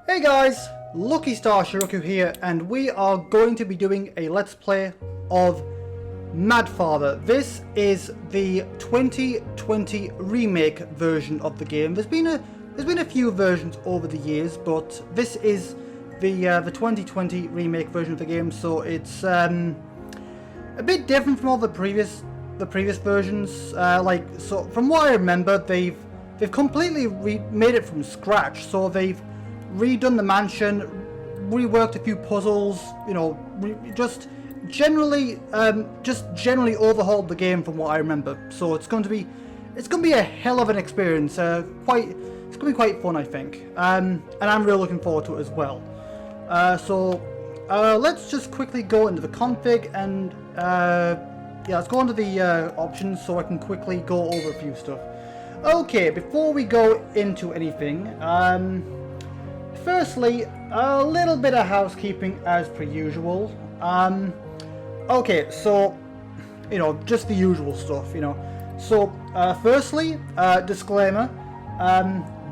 Hey guys, Lucky Star Shi-Roku here, and we are going to be doing a Let's Play of Mad Father. This is the 2020 remake version of the game. There's been a few versions over the years, but this is the 2020 remake version of the game. So it's a bit different from all the previous versions. So from what I remember, they've completely made it from scratch. So they've redone the mansion, reworked a few puzzles, you know, just generally overhauled the game from what I remember. So it's going to be a hell of an experience. It's going to be quite fun, I think, and I'm really looking forward to it as well. Let's just quickly go into the config and yeah, let's go into the options so I can quickly go over a few stuff. Okay, before we go into anything, firstly, a little bit of housekeeping as per usual. Okay, so, you know, just the usual stuff, you know. So, firstly, disclaimer,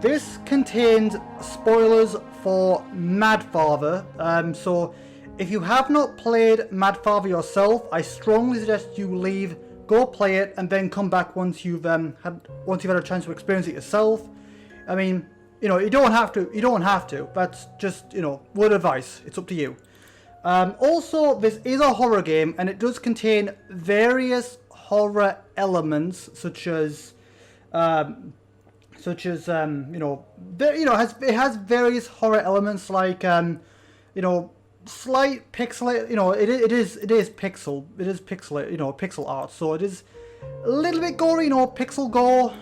this contains spoilers for Mad Father. So, if you have not played Mad Father yourself, I strongly suggest you leave, go play it, and then come back once you've had a chance to experience it yourself. I mean, you know, you don't have to. That's just, you know, word of advice. It's up to you. Also, this is a horror game, and it does contain various horror elements, such as it has various horror elements like you know, slight pixel, you know, it is pixel art, so it is a little bit gory, you know, pixel gore.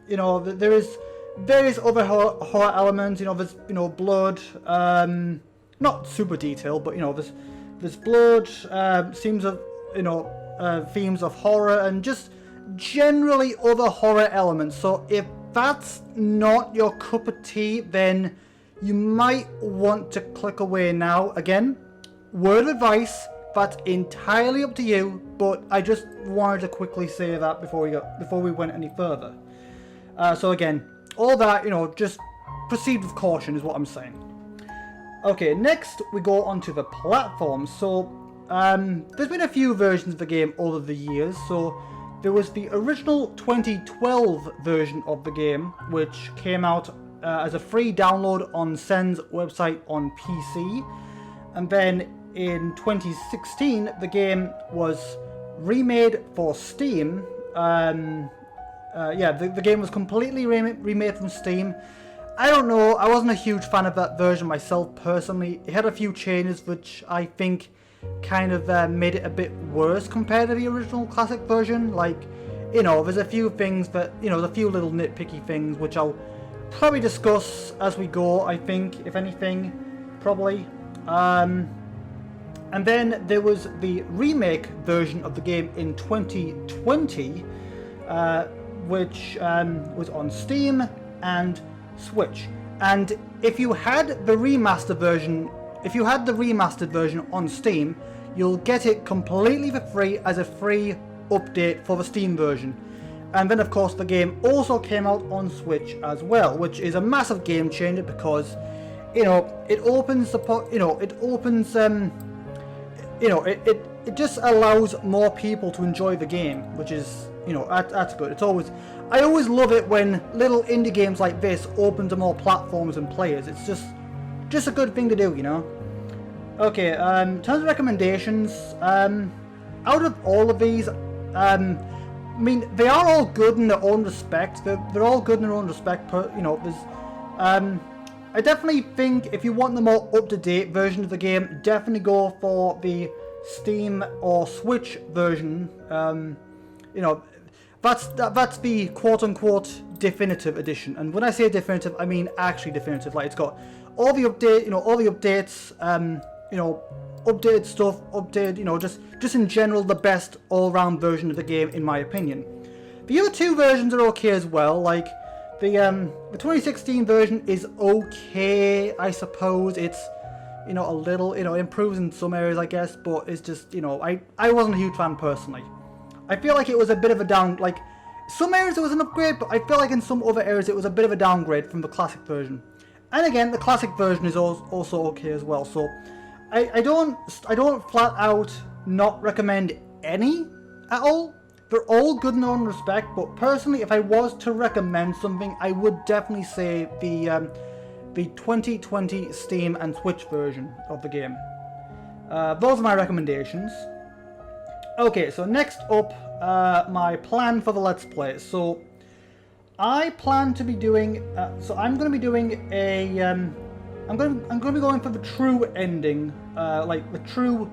You know, there is various other horror elements, you know, there's, you know, blood, not super detailed, but, you know, there's blood, themes of horror, and just generally other horror elements. So if that's not your cup of tea, then you might want to click away now. Again, word of advice, that's entirely up to you, but I just wanted to quickly say that before we went any further. So again, all that, you know, just proceed with caution is what I'm saying. Okay, next we go on to the platforms. So there's been a few versions of the game over the years. So there was the original 2012 version of the game, which came out as a free download on Sen's website on PC. And then in 2016, the game was remade for Steam. Yeah, the game was completely remade from Steam. I don't know, I wasn't a huge fan of that version myself personally. It had a few changes which I think kind of made it a bit worse compared to the original classic version. Like, you know, there's a few things that, you know, there's a few little nitpicky things which I'll probably discuss as we go, I think, if anything, probably. And then there was the remake version of the game in 2020, which was on Steam and Switch. And if you had the remastered version on Steam, you'll get it completely for free as a free update for the Steam version. And then of course the game also came out on Switch as well, which is a massive game changer because, you know, it just allows more people to enjoy the game, which is, you know, that's good. I always love it when little indie games like this open to more platforms and players. It's just a good thing to do, you know. Okay, in terms of recommendations, out of all of these, I mean, they are all good in their own respect. They're all good in their own respect. You know, there's, I definitely think if you want the more up-to-date version of the game, definitely go for the Steam or Switch version. You know, that's the quote-unquote definitive edition. And when I say definitive, I mean actually definitive. Like, it's got all the updates, you know, updated stuff, you know, just in general the best all-round version of the game, in my opinion. The other two versions are okay as well. Like, the 2016 version is okay, I suppose. It's, you know, a little, you know, it improves in some areas, I guess, but it's just, you know, I wasn't a huge fan personally. I feel like it was a bit of a like, some areas it was an upgrade, but I feel like in some other areas it was a bit of a downgrade from the classic version. And again, the classic version is also okay as well. So I don't flat out not recommend any at all. They're all good in their own respect, but personally, if I was to recommend something, I would definitely say the 2020 Steam and Switch version of the game. Those are my recommendations. Okay, so next up, my plan for the Let's Play. So I plan to be doing. So I'm going to be doing a. I'm going to be going for the true ending, like the true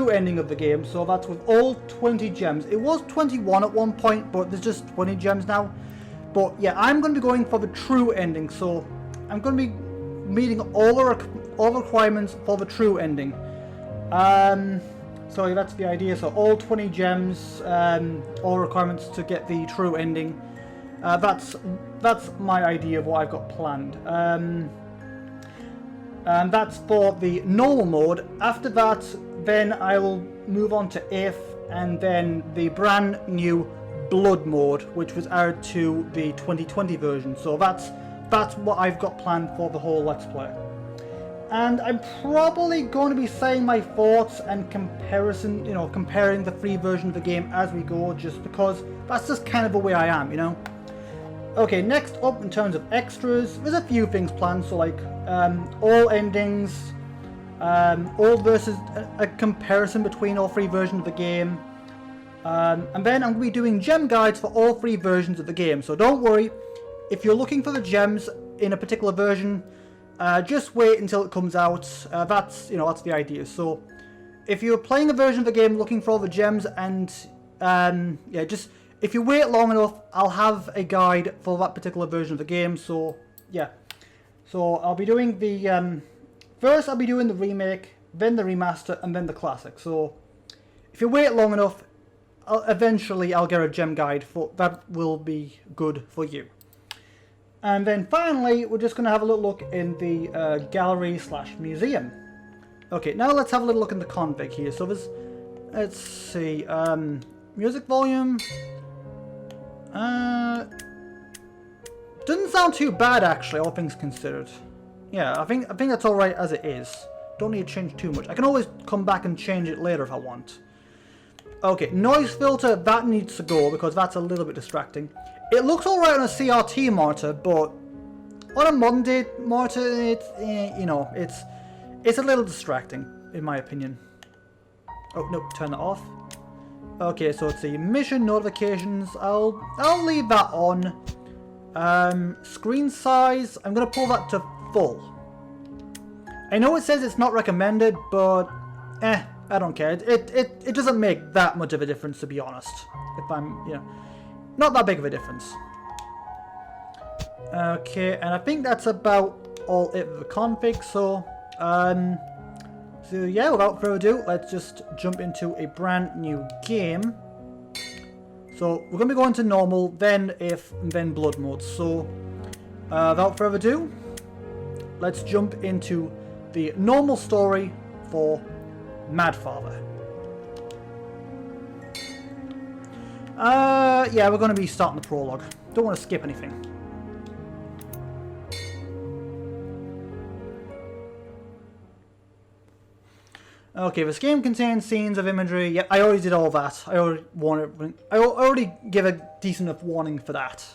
ending of the game. So that's with all 20 gems. It was 21 at one point, but there's just 20 gems now. But yeah, I'm going to be going for the true ending. So I'm going to be meeting all the requirements for the true ending. So that's the idea. So all 20 gems, all requirements to get the true ending. That's my idea of what I've got planned. And that's for the normal mode. After that, then I will move on to If, and then the brand new Blood mode, which was added to the 2020 version. So that's what I've got planned for the whole Let's Play. And I'm probably going to be saying my thoughts and comparing the free version of the game as we go, just because that's just kind of the way I am, you know. Okay, next up in terms of extras, there's a few things planned, so like all endings, all versus a comparison between all three versions of the game, and then I'm going to be doing gem guides for all three versions of the game. So don't worry, if you're looking for the gems in a particular version, just wait until it comes out. That's the idea. So if you're playing a version of the game looking for all the gems, and just if you wait long enough, I'll have a guide for that particular version of the game. So yeah, so I'll be doing the first I'll be doing the remake, then the remaster, and then the classic. So if you wait long enough, eventually I'll get a gem guide for that will be good for you. And then finally, we're just going to have a little look in the gallery/museum. Okay, now let's have a little look in the config here. So there's, let's see, music volume. Doesn't sound too bad actually, all things considered. Yeah, I think that's all right as it is. Don't need to change too much. I can always come back and change it later if I want. Okay, noise filter, that needs to go because that's a little bit distracting. It looks alright on a CRT monitor, but on a modern day monitor, it's a little distracting in my opinion. Oh no, turn that off. Okay, so it's the mission notifications. I'll leave that on. Screen size, I'm gonna pull that to full. I know it says it's not recommended, but I don't care. It doesn't make that much of a difference, to be honest. If I'm, not that big of a difference. Okay, and I think that's about all it for the config. So yeah, without further ado, let's just jump into a brand new game. So we're going to be going to normal, then If, and then Blood mode. So without further ado, let's jump into the normal story for Mad Father. Yeah, we're going to be starting the prologue. Don't want to skip anything. Okay, this game contains scenes of imagery. Yeah, I already did all that. I already give a decent enough warning for that.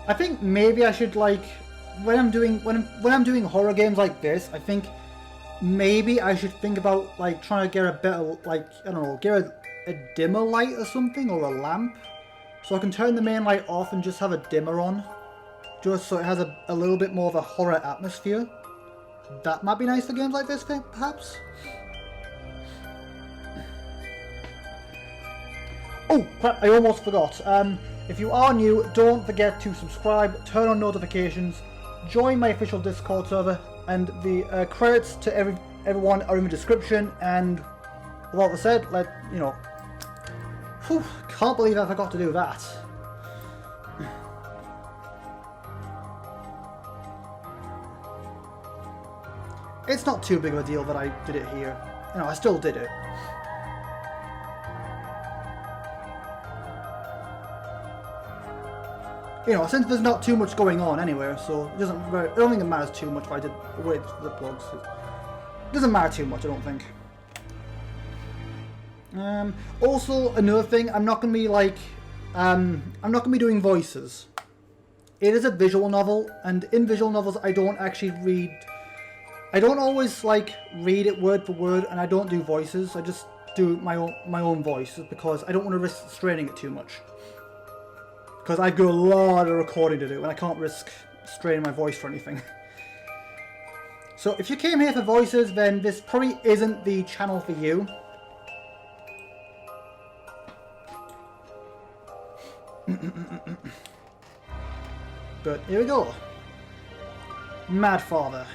I think maybe I should, like, when I'm doing horror games like this, I think maybe I should think about, like, trying to get a better, like, I don't know, get a dimmer light or something, or a lamp, so I can turn the main light off and just have a dimmer on, just so it has a little bit more of a horror atmosphere. That might be nice for games like this, perhaps. Oh crap, I almost forgot. If you are new, don't forget to subscribe, turn on notifications, join my official Discord server, and the credits to everyone are in the description. And with all that said, can't believe I forgot to do that. It's not too big of a deal that I did it here. you know, I still did it. You know, since there's not too much going on anywhere, so it doesn't. I don't think it matters too much if I did wait for the plugs. It doesn't matter too much, I don't think. Also, another thing, I'm not gonna be like, I'm not gonna be doing voices. It is a visual novel, and in visual novels, I don't actually read. I don't always like read it word for word, and I don't do voices. I just do my own voice because I don't want to risk straining it too much. Because I've got a lot of recording to do, and I can't risk straining my voice for anything. So if you came here for voices, then this probably isn't the channel for you. But here we go. Mad Father.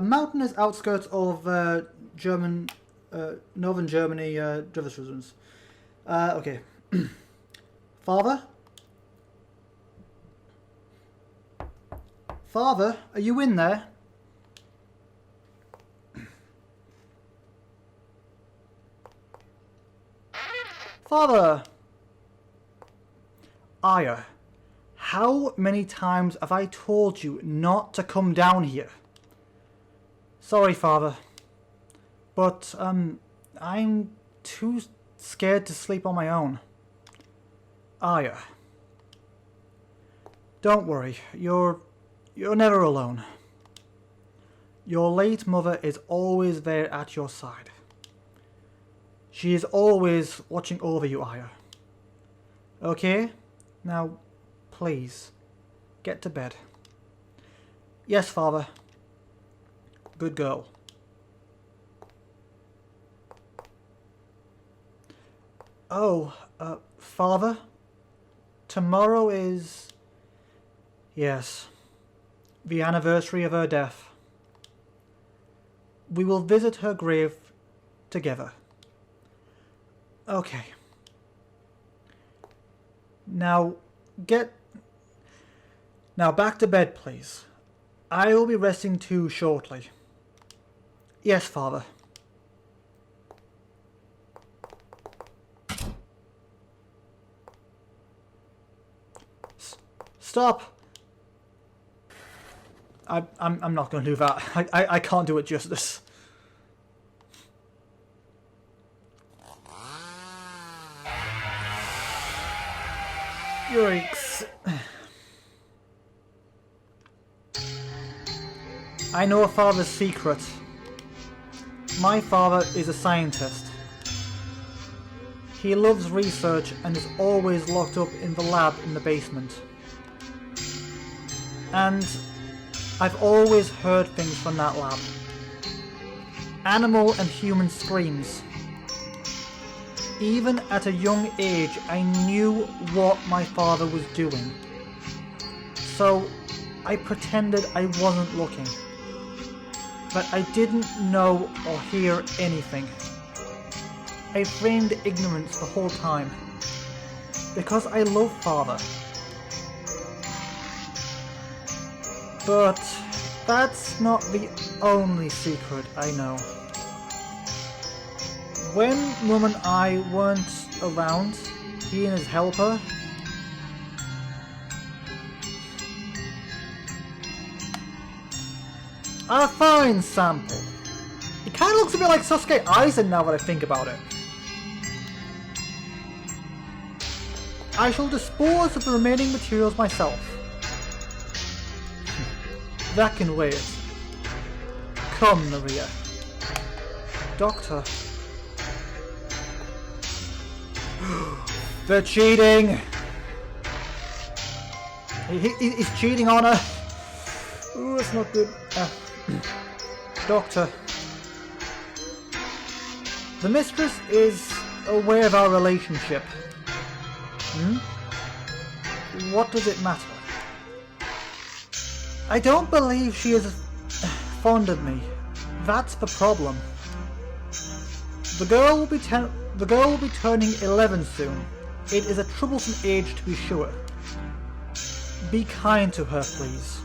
Mountainous outskirts of northern Germany, Driversons. Okay. Father? Father, are you in there? Father! Aya, how many times have I told you not to come down here? Sorry, Father, but I'm too scared to sleep on my own. Aya, don't worry, you're never alone. Your late mother is always there at your side. She is always watching over you, Aya. Okay? Now, please, get to bed. Yes, Father. Good girl. Oh, Father? Tomorrow is... Yes, the anniversary of her death. We will visit her grave together. Okay. Now back to bed, please. I will be resting too shortly. Yes, Father. Stop! I'm not going to do that. I can't do it justice. Yikes. I know a father's secret. My father is a scientist. He loves research and is always locked up in the lab in the basement. And I've always heard things from that lab. Animal and human screams. Even at a young age, I knew what my father was doing. So I pretended I wasn't looking. But I didn't know or hear anything. I feigned ignorance the whole time. Because I love Father. But that's not the only secret I know. When Mum and I weren't around, he and his helper... A fine sample. It kind of looks a bit like Sasuke Aizen now that I think about it. I shall dispose of the remaining materials myself. That can wait. Come, Maria. Doctor. They're cheating! He's cheating on her! Ooh, it's not good. Doctor. The mistress is aware of our relationship. What does it matter? I don't believe she is fond of me. That's the problem. The girl will be The girl will be turning 11 soon. It is a troublesome age to be sure. Be kind to her, please.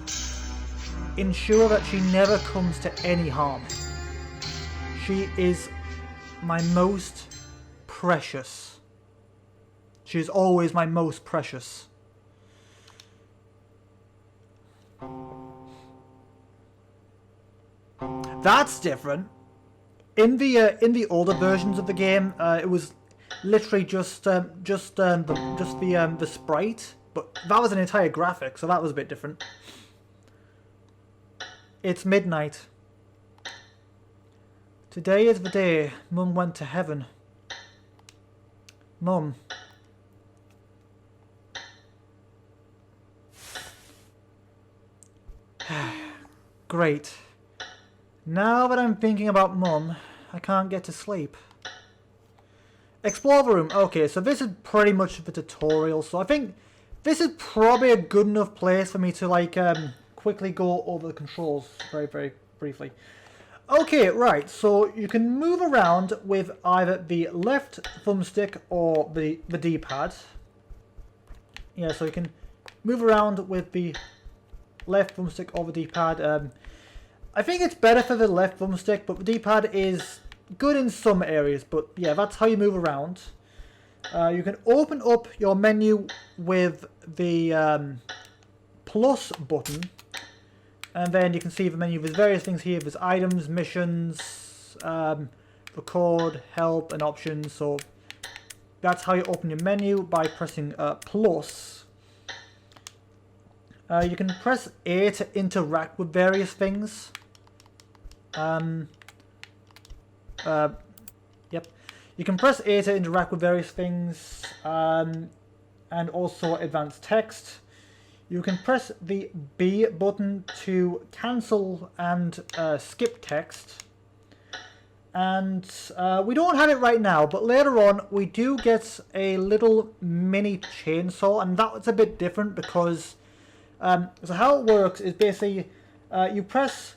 Ensure that she never comes to any harm. She is my most precious. She is always my most precious. That's different. In the older versions of the game, it was literally just the sprite, but that was an entire graphic, so that was a bit different. It's midnight. Today is the day Mum went to heaven. Mum. Great. Now that I'm thinking about Mum, I can't get to sleep. Explore the room. Okay, so this is pretty much the tutorial, so I think this is probably a good enough place for me to like quickly go over the controls very briefly. Okay, right, so you can move around with either the left thumbstick or the D-pad. Yeah, so you can move around with the left thumbstick or the D-pad. I think it's better for the left thumbstick, but the D-pad is good in some areas, but yeah, that's how you move around. You can open up your menu with the plus button, and then you can see the menu. There's various things here. There's items, missions, record, help, and options. So that's how you open your menu, by pressing plus. You can press A to interact with various things. Yep. You can press A to interact with various things, and also advanced text. You can press the B button to cancel and skip text. And we don't have it right now, but later on we do get a little mini chainsaw, and that's a bit different because so how it works is basically you press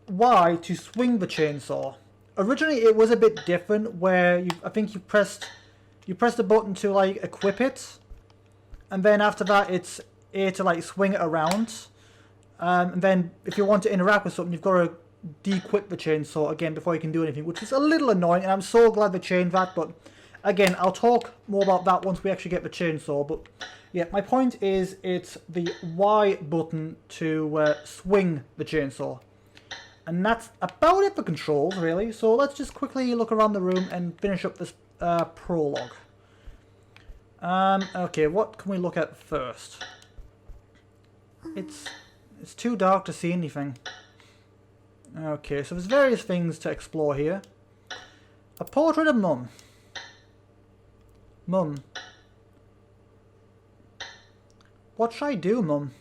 Y to swing the chainsaw. Originally it was a bit different where I think you pressed the button to like equip it, and then after that it's A to like swing it around, and then if you want to interact with something you've got to de-equip the chainsaw again before you can do anything, which is a little annoying, and I'm so glad they changed that. But again, I'll talk more about that once we actually get the chainsaw. But yeah, my point is it's the Y button to swing the chainsaw. And that's about it for controls, really. So let's just quickly look around the room and finish up this prologue. Okay, what can we look at first? It's too dark to see anything. Okay, so there's various things to explore here. A portrait of Mum. Mum. What should I do, Mum?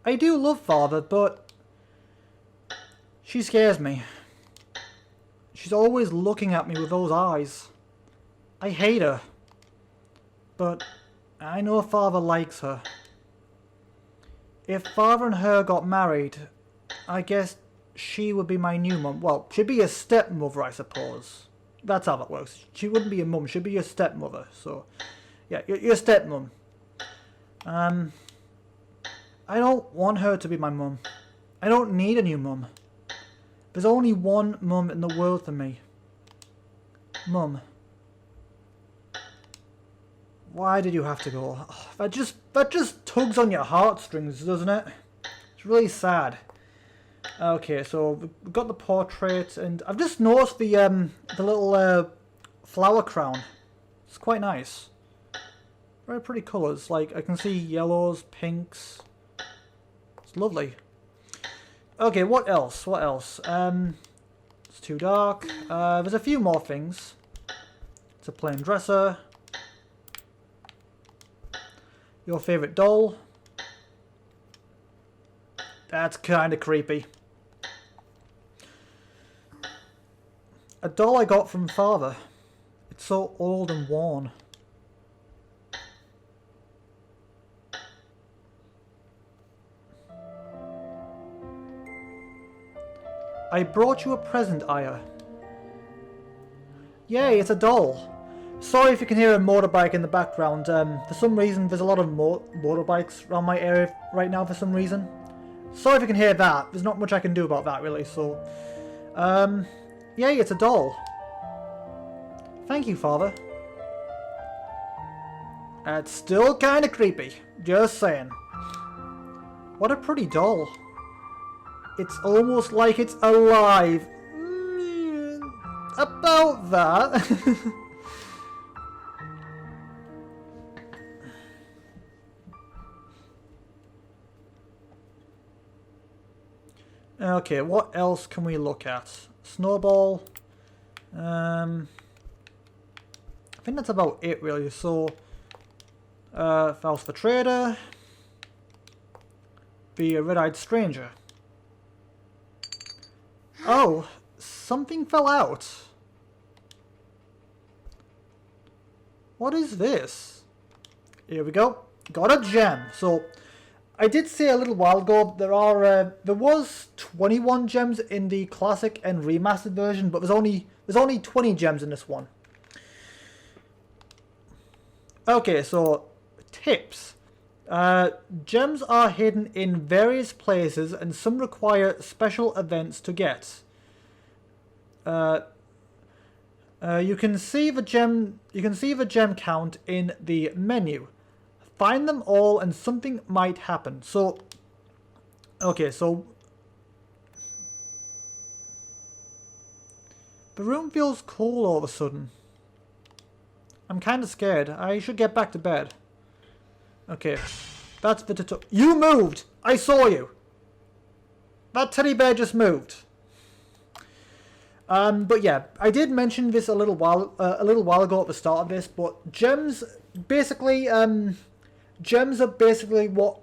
I do love Father, but she scares me. She's always looking at me with those eyes. I hate her. But I know Father likes her. If Father and her got married, I guess she would be my new mum. Well, she'd be a stepmother, I suppose. That's how that works. She wouldn't be your mum, she'd be your stepmother. So, yeah, your stepmum. I don't want her to be my mum. I don't need a new mum. There's only one mum in the world for me. Mum. Why did you have to go? Oh, that just tugs on your heartstrings, doesn't it? It's really sad. Okay, so we've got the portrait, and I've just noticed the little flower crown. It's quite nice. Very pretty colours. Like I can see yellows, pinks. It's lovely. Okay, what else? What else? It's too dark. There's a few more things. It's a plain dresser. Your favourite doll. That's kind of creepy. A doll I got from Father. It's so old and worn. I brought you a present, Aya. Yay, it's a doll. Sorry if you can hear a motorbike in the background. For some reason, there's a lot of motorbikes around my area right now for some reason. Sorry if you can hear that. There's not much I can do about that, really, so... yay, it's a doll. Thank you, Father. It's still kind of creepy. Just saying. What a pretty doll. It's almost like it's alive. About that. Okay, what else can we look at? Snowball. I think that's about it really. So, Faust the Trader. Be a red-eyed stranger. Oh, something fell out. What is this? Here we go. Got a gem. So, I did say a little while ago there was 21 gems in the classic and remastered version, but there's only 20 gems in this one. Okay, so tips. Gems are hidden in various places, and some require special events to get. You can see the gem count in the menu. Find them all and something might happen. So, okay, so the room feels cool all of a sudden. I'm kind of scared. I should get back to bed. Okay, that's the tutorial. You moved! I saw you! That teddy bear just moved. But yeah, I did mention this a little while ago at the start of this, but gems basically, gems are basically what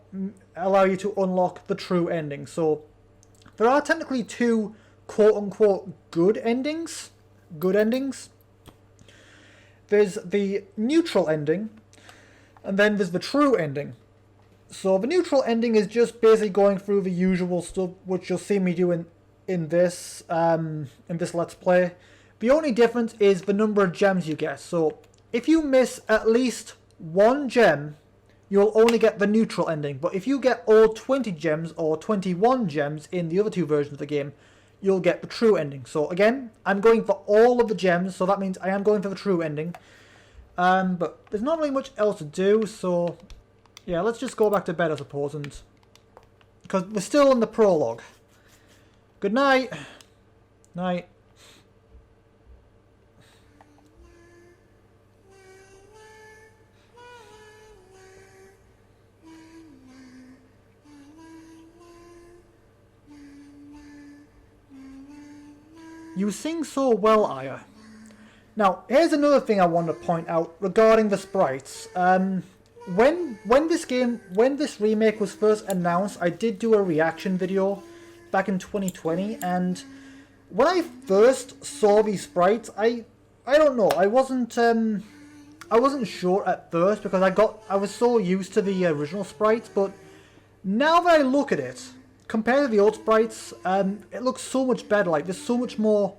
allow you to unlock the true ending. So there are technically two quote-unquote good endings. There's the neutral ending, and then there's the true ending. So the neutral ending is just basically going through the usual stuff, which you'll see me do in this Let's Play. The only difference is the number of gems you get. So if you miss at least one gem, you'll only get the neutral ending. But if you get all 20 gems or 21 gems in the other two versions of the game, you'll get the true ending. So again, I'm going for all of the gems, so that means I am going for the true ending. But there's not really much else to do, so yeah, let's just go back to bed, I suppose, and because we're still in the prologue. Good night. Night. You sing so well, Aya. Now, here's another thing I want to point out regarding the sprites. When this remake was first announced, I did do a reaction video back in 2020, and when I first saw these sprites, I don't know, I wasn't sure at first because I was so used to the original sprites, but now that I look at it, compared to the old sprites, it looks so much better. Like there's so much more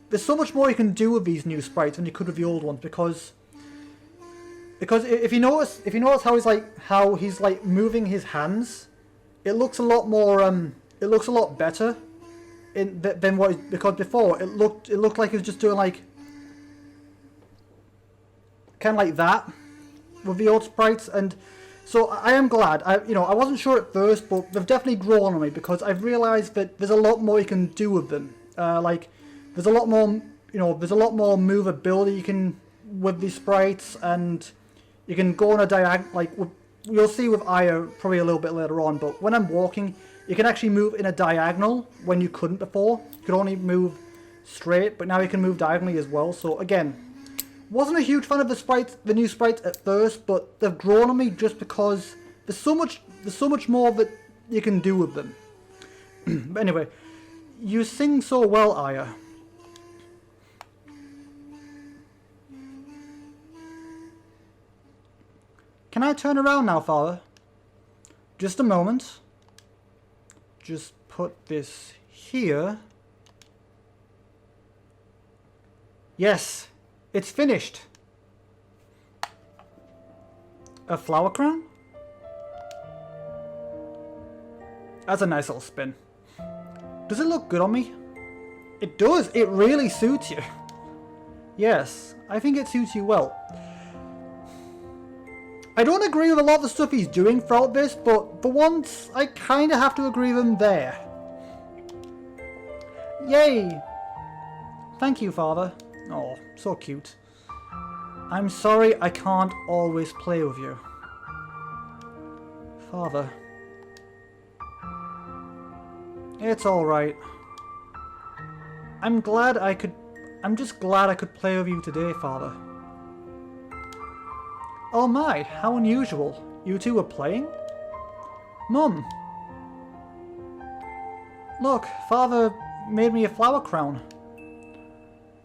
you can do with these new sprites than you could with the old ones, because if you notice how he's like moving his hands, it looks a lot more it looks a lot better than what, because before it looked like he was just doing like kind of like that with the old sprites. And so I am glad. I wasn't sure at first, but they've definitely grown on me because I've realised that there's a lot more you can do with them. Like there's a lot more, movability you can with these sprites, and you can go on a diagonal. Like you'll see with Aya probably a little bit later on, but when I'm walking, you can actually move in a diagonal when you couldn't before. You could only move straight, but now you can move diagonally as well. So again, wasn't a huge fan of the new sprites at first, but they've grown on me just because there's so much more that you can do with them. But anyway, you sing so well, Aya. Can I turn around now, Father? Just a moment. Just put this here. Yes, it's finished. A flower crown? That's a nice little spin. Does it look good on me? It does. It really suits you. Yes, I think it suits you well. I don't agree with a lot of the stuff he's doing throughout this, but for once, I kind of have to agree with him there. Yay! Thank you, Father. Oh, so cute. I'm sorry I can't always play with you. Father. It's alright. I'm just glad I could play with you today, Father. Oh my, how unusual. You two were playing? Mum. Look, Father made me a flower crown.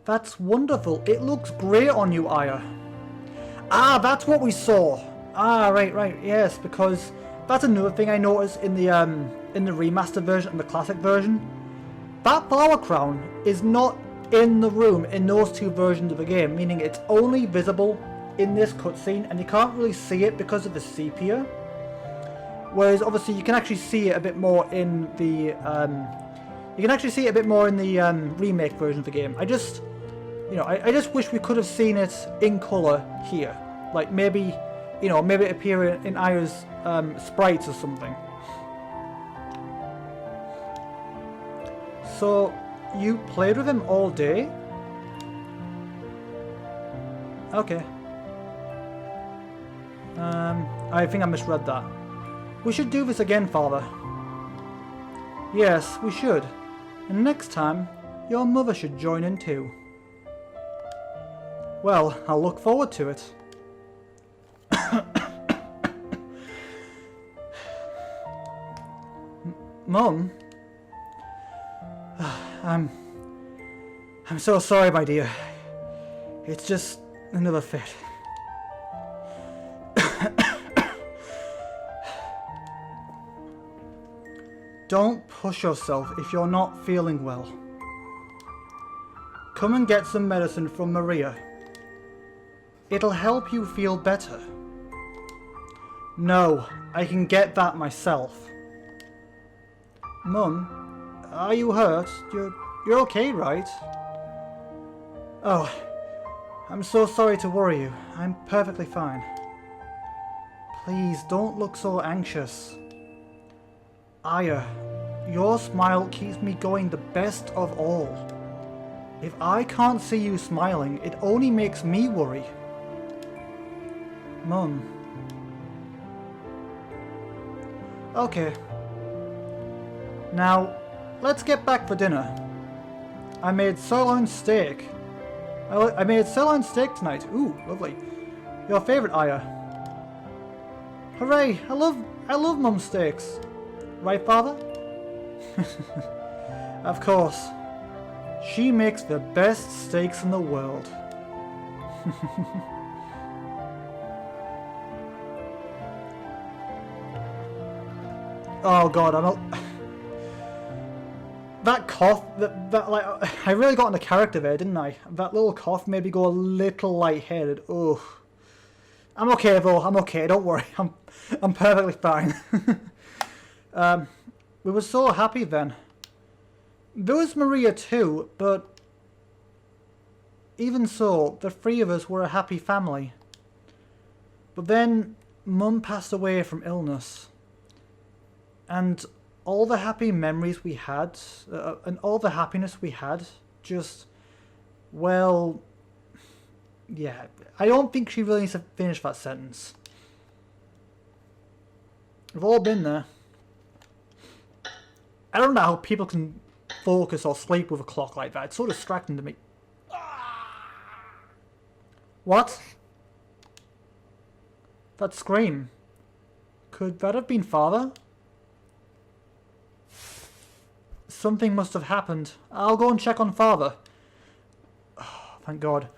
That's wonderful. It looks great on you, Aya. Ah, that's what we saw. Ah, right, yes, because that's another thing I noticed in the remastered version and the classic version. That flower crown is not in the room in those two versions of the game, meaning it's only visible in this cutscene and you can't really see it because of the sepia. Whereas obviously you can actually see it a bit more in the remake version of the game. I just wish we could have seen it in colour here. Like maybe it appear in Aya's sprites or something. So, you played with him all day? Okay. I think I misread that. We should do this again, Father. Yes, we should. And next time, your mother should join in too. Well, I'll look forward to it. Mum? I'm so sorry, my dear. It's just another fit. Don't push yourself if you're not feeling well. Come and get some medicine from Maria. It'll help you feel better. No, I can get that myself. Mum, are you hurt? You're okay, right? Oh, I'm so sorry to worry you. I'm perfectly fine. Please don't look so anxious. Aya, your smile keeps me going the best of all. If I can't see you smiling, it only makes me worry. Mum. Okay. Now, let's get back for dinner. I made sirloin steak. I made sirloin steak tonight. Ooh, lovely. Your favourite, Aya. Hooray! I love Mum's steaks. Right, Father? Of course. She makes the best steaks in the world. Oh God, that cough, that like, I really got into character there, didn't I? That little cough made me go a little lightheaded. Oh, I'm okay though. I'm okay. Don't worry. I'm perfectly fine. We were so happy then. There was Maria too, but even so, the three of us were a happy family. But then Mum passed away from illness. And all the happy memories we had, and all the happiness we had, just, well, yeah, I don't think she really needs to finish that sentence. We've all been there. I don't know how people can focus or sleep with a clock like that. It's so distracting to me. What? That scream. Could that have been Father? Something must have happened. I'll go and check on Father. Oh, thank God.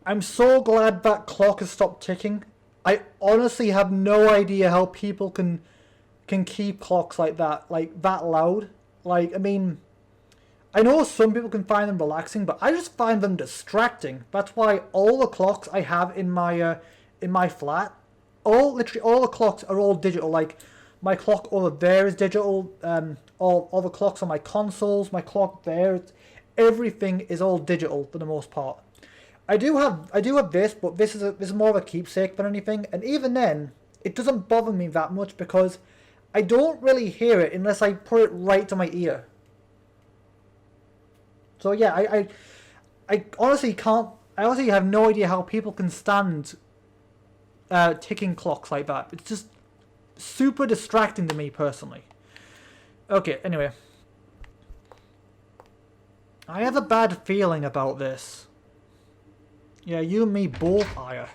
I'm so glad that clock has stopped ticking. I honestly have no idea how people can keep clocks like that loud. Like, I mean, I know some people can find them relaxing, but I just find them distracting. That's why all the clocks I have in my flat, literally all the clocks are all digital. Like my clock over there is digital. All the clocks on my consoles, my clock there, everything is all digital for the most part. I do have this, but this is more of a keepsake than anything. And even then, it doesn't bother me that much because I don't really hear it unless I put it right to my ear. So yeah, I honestly can't. I honestly have no idea how people can stand ticking clocks like that. It's just super distracting to me personally. Okay, anyway. I have a bad feeling about this. Yeah, you and me both, Aya.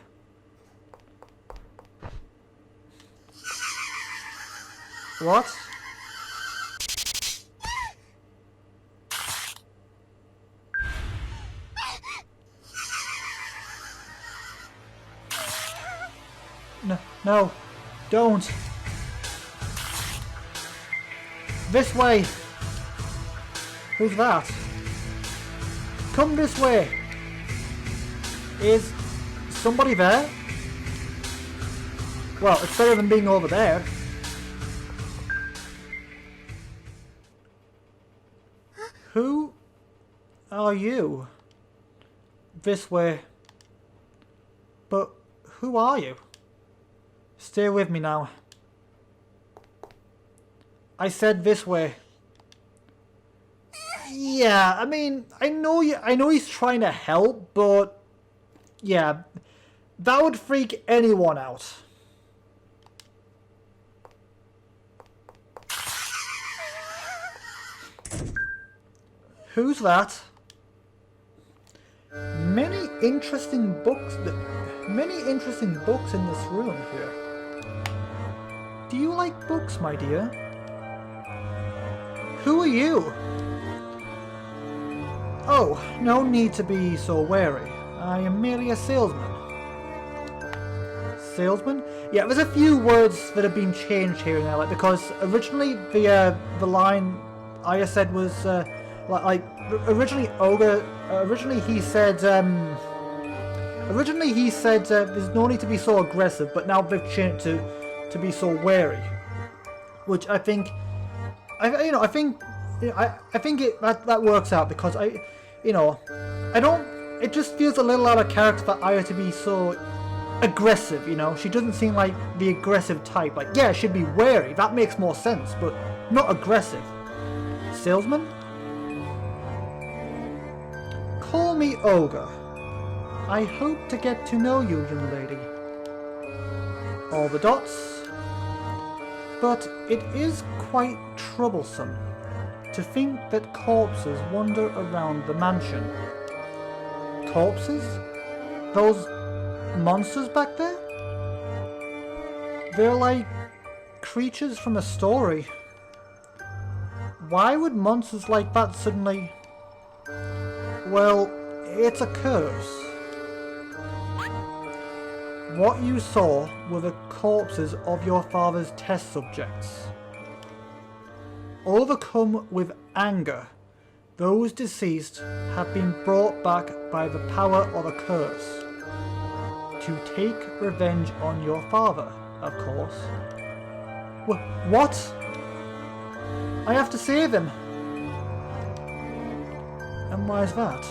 What? No, don't. This way. Who's that? Come this way. Is somebody there? Well, it's better than being over there. Who are you? This way. But who are you? Stay with me now. I said this way. Yeah, I mean, I know he's trying to help, but yeah, that would freak anyone out. Who's that? Many interesting books in this room here. Do you like books, my dear? Who are you? Oh, no need to be so wary. I am merely a salesman. Salesman? Yeah, there's a few words that have been changed here and there, like, because originally the line Aya said was originally he said there's no need to be so aggressive, but now they've changed to be so wary, which I think that works out because it just feels a little out of character for Aya to be so aggressive, you know. She doesn't seem like the aggressive type. Like, yeah, she'd be wary, that makes more sense, but not aggressive. Salesman? Call me Ogre. I hope to get to know you, young lady. All the dots. But it is quite troublesome to think that corpses wander around the mansion. Corpses? Those monsters back there? They're like creatures from a story. Why would monsters like that suddenly... Well, it's a curse. What you saw were the corpses of your father's test subjects. Overcome with anger, those deceased have been brought back by the power of a curse. To take revenge on your father, of course. What? I have to save him. And why is that?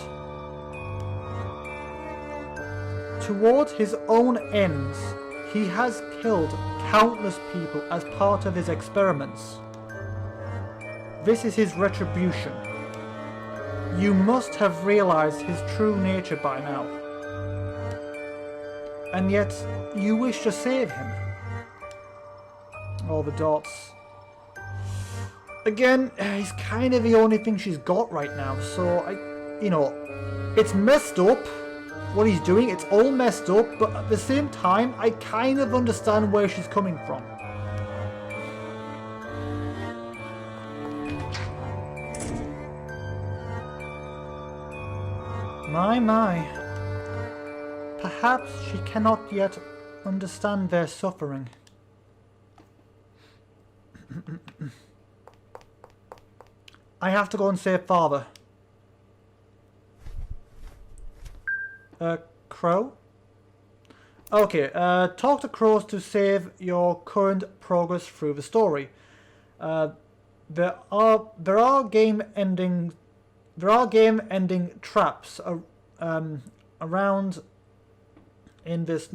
Towards his own ends, he has killed countless people as part of his experiments. This is his retribution. You must have realized his true nature by now. And yet, you wish to save him. All the dots. Again, he's kind of the only thing she's got right now, so it's messed up. What he's doing, it's all messed up, but at the same time, I kind of understand where she's coming from. My. Perhaps she cannot yet understand their suffering. I have to go and save Father. Crow? Okay, talk to crows to save your current progress through the story. There are game ending traps around in this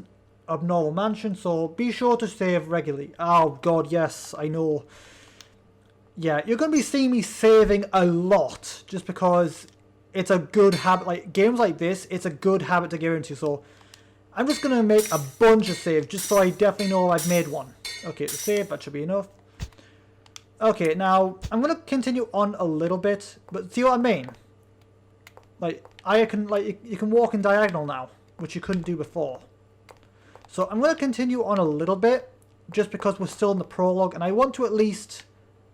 abnormal mansion, so be sure to save regularly. Oh god, yes, I know. Yeah, you're going to be seeing me saving a lot just because it's a good habit. Like games like this, it's a good habit to get into, so I'm just going to make a bunch of saves just so I definitely know I've made one. Okay, the save, that should be enough. Okay, now I'm going to continue on a little bit, but see what I mean? Like, you can walk in diagonal now, which you couldn't do before. So I'm going to continue on a little bit, just because we're still in the prologue, and I want to at least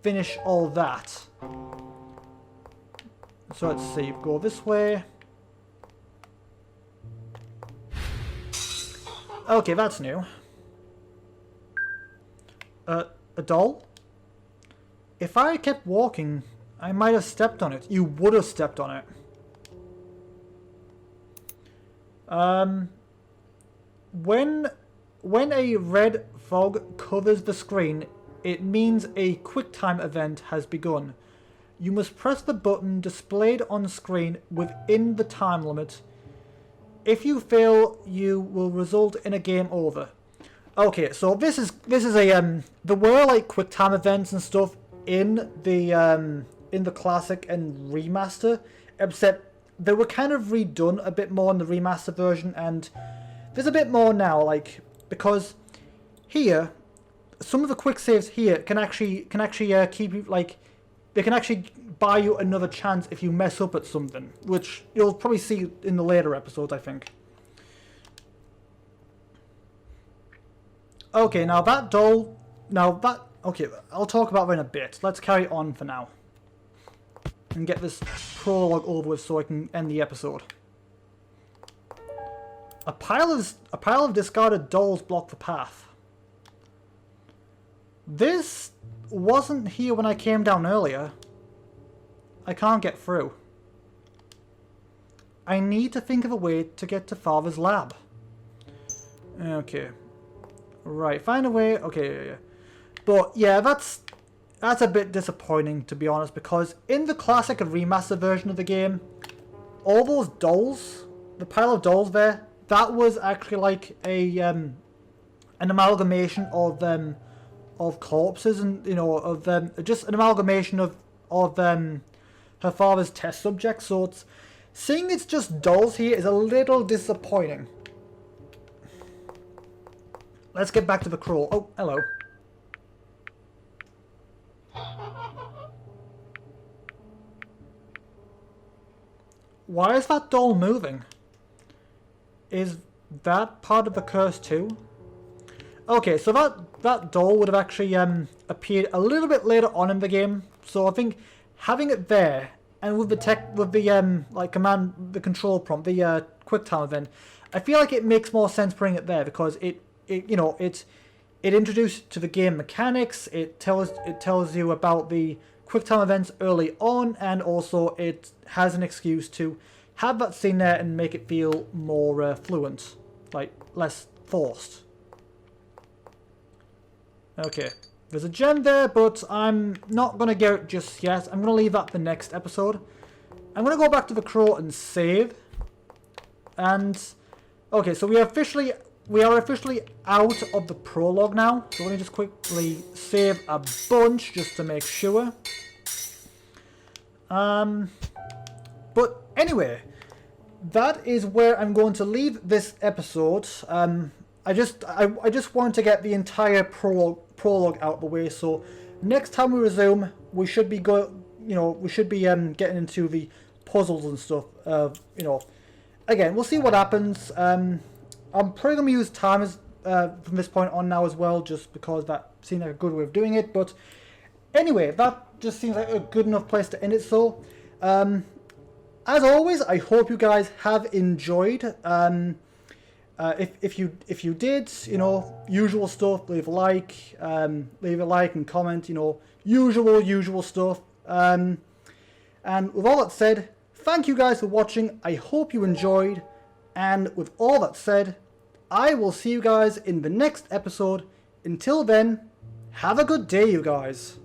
finish all that. So let's see, go this way. Okay, that's new. A doll? If I kept walking, I might have stepped on it. You would have stepped on it. When a red fog covers the screen, it means a QuickTime event has begun. You must press the button displayed on screen within the time limit. If you fail, you will result in a game over. Okay, so this is a there were like QuickTime events and stuff in the classic and remaster, except they were kind of redone a bit more in the remaster version, and there's a bit more now, like, because here some of the quick saves here can actually keep you, like, they can actually buy you another chance if you mess up at something, which you'll probably see in the later episodes, I think. Okay, now that doll, okay, I'll talk about that in a bit. Let's carry on for now and get this prologue over with so I can end the episode. A pile of discarded dolls block the path. This wasn't here when I came down earlier. I can't get through. I need to think of a way to get to Father's lab. Okay. Right, find a way. Okay, yeah. But yeah, that's a bit disappointing, to be honest, because in the classic and remaster version of the game, all those dolls, the pile of dolls there, that was actually like a an amalgamation of corpses, and you know, of just an amalgamation of her father's test subjects. So it's seeing it's just dolls here is a little disappointing. Let's get back to the crawl. Oh, hello. Why is that doll moving? Is that part of the curse too? Okay, so that doll would have actually appeared a little bit later on in the game. So I think having it there and with the like the control prompt, the QuickTime event, I feel like it makes more sense putting it there because it introduced to the game mechanics. It tells you about the QuickTime events early on, and also it has an excuse to have that scene there and make it feel more fluent, like less forced. Okay, there's a gem there, but I'm not gonna get it just yet. I'm gonna leave that for the next episode. I'm gonna go back to the crow and save. And okay, so we are officially out of the prologue now. So let me just quickly save a bunch just to make sure. But anyway, that is where I'm going to leave this episode. I just wanted to get the entire prologue out of the way. So next time we resume, we should be getting into the puzzles and stuff. Again, we'll see what happens. I'm probably going to use timers from this point on now as well, just because that seems like a good way of doing it. But anyway, that just seems like a good enough place to end it. So, as always, I hope you guys have enjoyed. If you did, usual stuff, leave a like and comment, usual stuff. And with all that said, thank you guys for watching. I hope you enjoyed. And with all that said, I will see you guys in the next episode. Until then, have a good day, you guys.